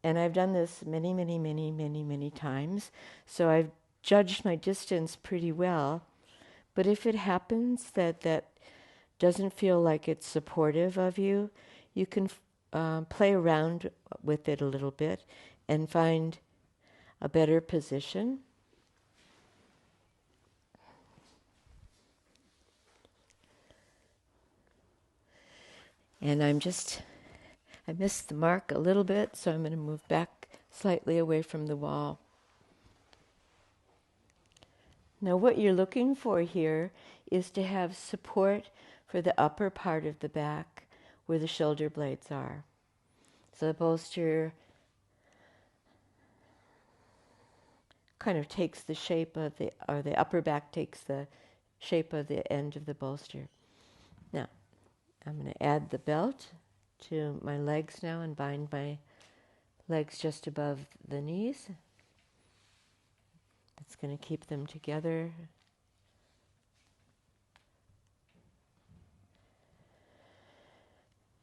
And I've done this many times, so I've judged my distance pretty well. But if it happens that that doesn't feel like it's supportive of you, you can play around with it a little bit and find a better position. And I missed the mark a little bit, so I'm going to move back slightly away from the wall. Now what you're looking for here is to have support for the upper part of the back where the shoulder blades are. So the bolster kind of takes the shape of the upper back takes the shape of the end of the bolster. Now, I'm going to add the belt to my legs now and bind my legs just above the knees. That's going to keep them together.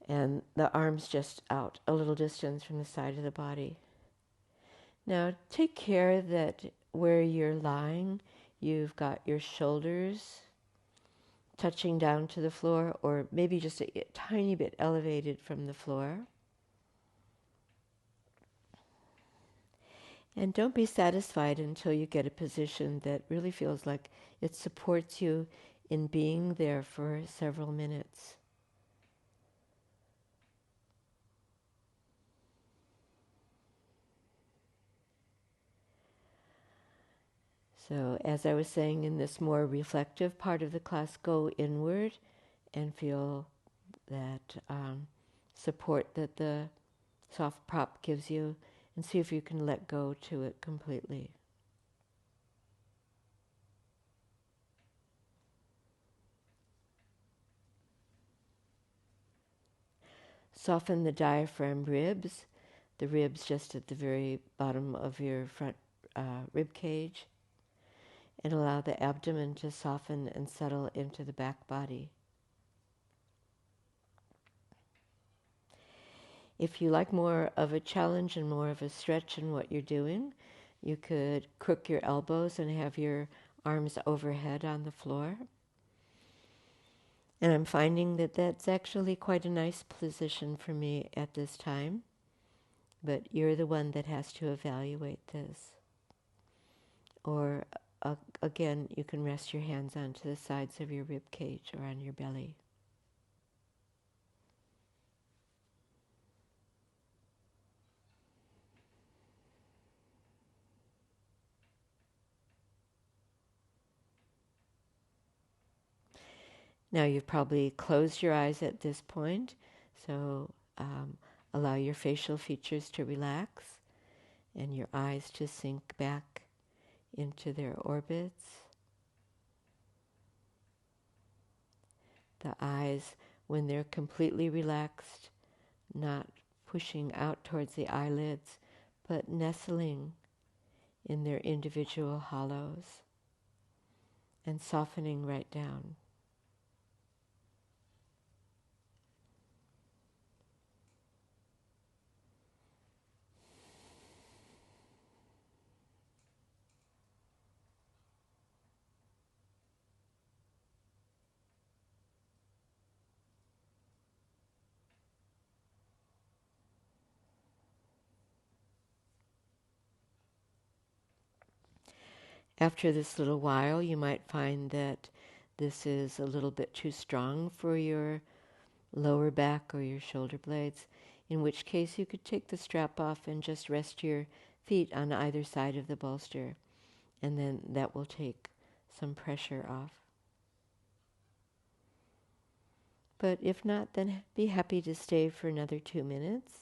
And the arms just out a little distance from the side of the body. Now, take care that where you're lying, you've got your shoulders touching down to the floor, or maybe just a tiny bit elevated from the floor. And don't be satisfied until you get a position that really feels like it supports you in being there for several minutes. So, as I was saying in this more reflective part of the class, go inward and feel that support that the soft prop gives you, and see if you can let go to it completely. Soften the diaphragm ribs, the ribs just at the very bottom of your front rib cage, and allow the abdomen to soften and settle into the back body. If you like more of a challenge and more of a stretch in what you're doing, you could crook your elbows and have your arms overhead on the floor. And I'm finding that that's actually quite a nice position for me at this time. But you're the one that has to evaluate this. Or again, you can rest your hands onto the sides of your rib cage or on your belly. Now you've probably closed your eyes at this point, so allow your facial features to relax and your eyes to sink back into their orbits. The eyes, when they're completely relaxed, not pushing out towards the eyelids, but nestling in their individual hollows and softening right down. After this little while, you might find that this is a little bit too strong for your lower back or your shoulder blades, in which case you could take the strap off and just rest your feet on either side of the bolster, and then that will take some pressure off. But if not, then be happy to stay for another 2 minutes.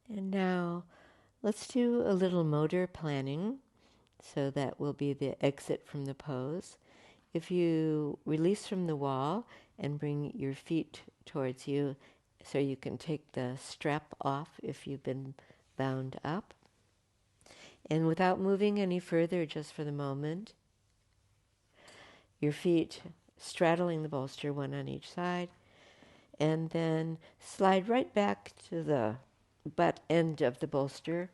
And now let's do a little motor planning. So that will be the exit from the pose. If you release from the wall and bring your feet towards you so you can take the strap off if you've been bound up. And without moving any further, just for the moment, your feet straddling the bolster, one on each side, And then slide right back to the butt end of the bolster.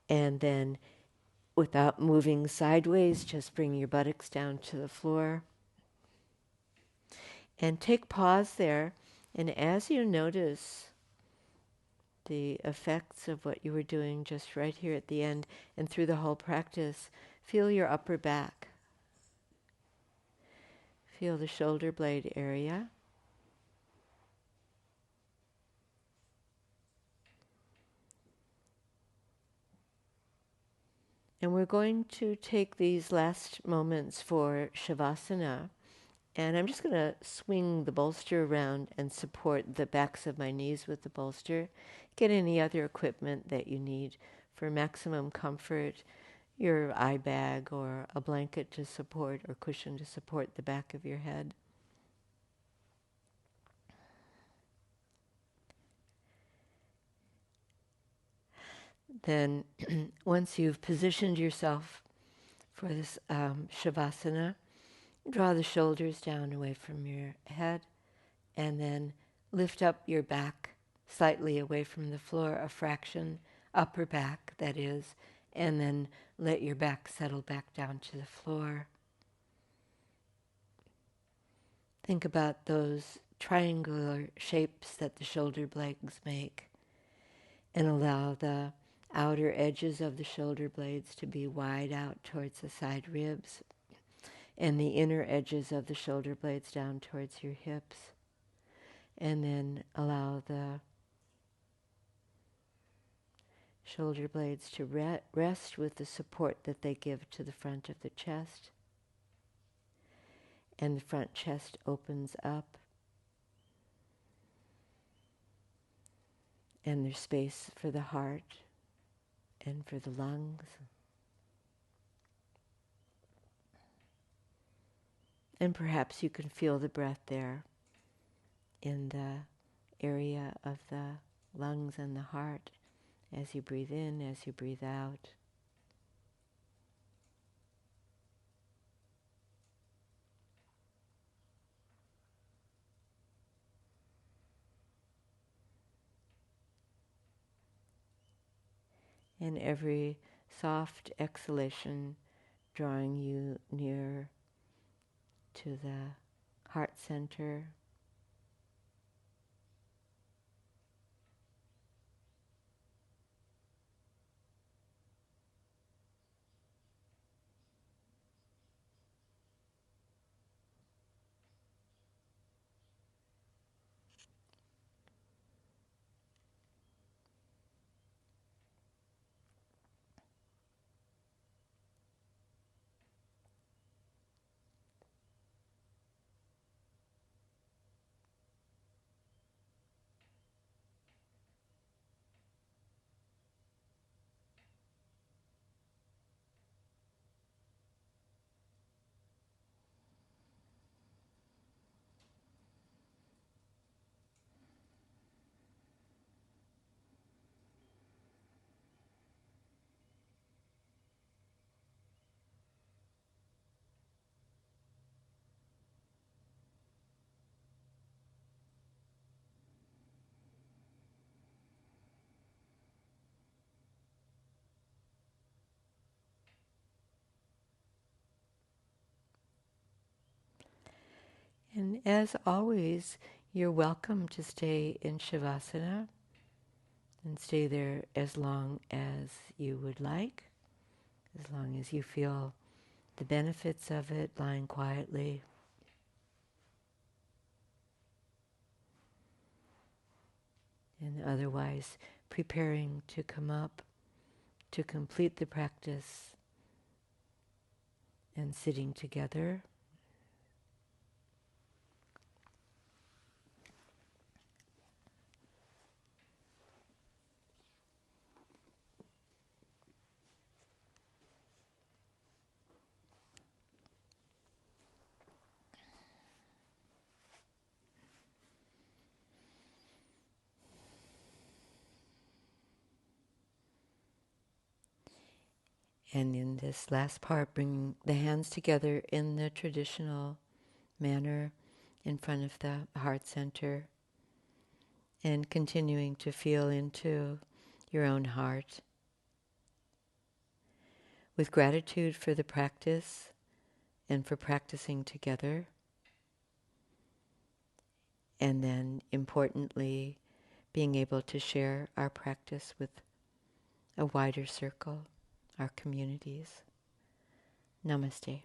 And then without moving sideways, just bring your buttocks down to the floor. And take pause there. And as you notice the effects of what you were doing just right here at the end and through the whole practice, feel your upper back. Feel the shoulder blade area. And we're going to take these last moments for Shavasana. And I'm just going to swing the bolster around and support the backs of my knees with the bolster. Get any other equipment that you need for maximum comfort, your eye bag or a blanket to support or cushion to support the back of your head. Then once you've positioned yourself for this Shavasana, draw the shoulders down away from your head and then lift up your back slightly away from the floor, a fraction, upper back that is, and then let your back settle back down to the floor. Think about those triangular shapes that the shoulder blades make and allow the outer edges of the shoulder blades to be wide out towards the side ribs and the inner edges of the shoulder blades down towards your hips. And then allow the shoulder blades to rest with the support that they give to the front of the chest. And the front chest opens up. And there's space for the heart and for the lungs. And perhaps you can feel the breath there in the area of the lungs and the heart as you breathe in, as you breathe out. And every soft exhalation drawing you near to the heart center. And as always, you're welcome to stay in Shavasana and stay there as long as you would like, as long as you feel the benefits of it, lying quietly. And otherwise preparing to come up to complete the practice and sitting together. And in this last part, bringing the hands together in the traditional manner in front of the heart center, and continuing to feel into your own heart with gratitude for the practice and for practicing together. And then, importantly, being able to share our practice with a wider circle, our communities. Namaste.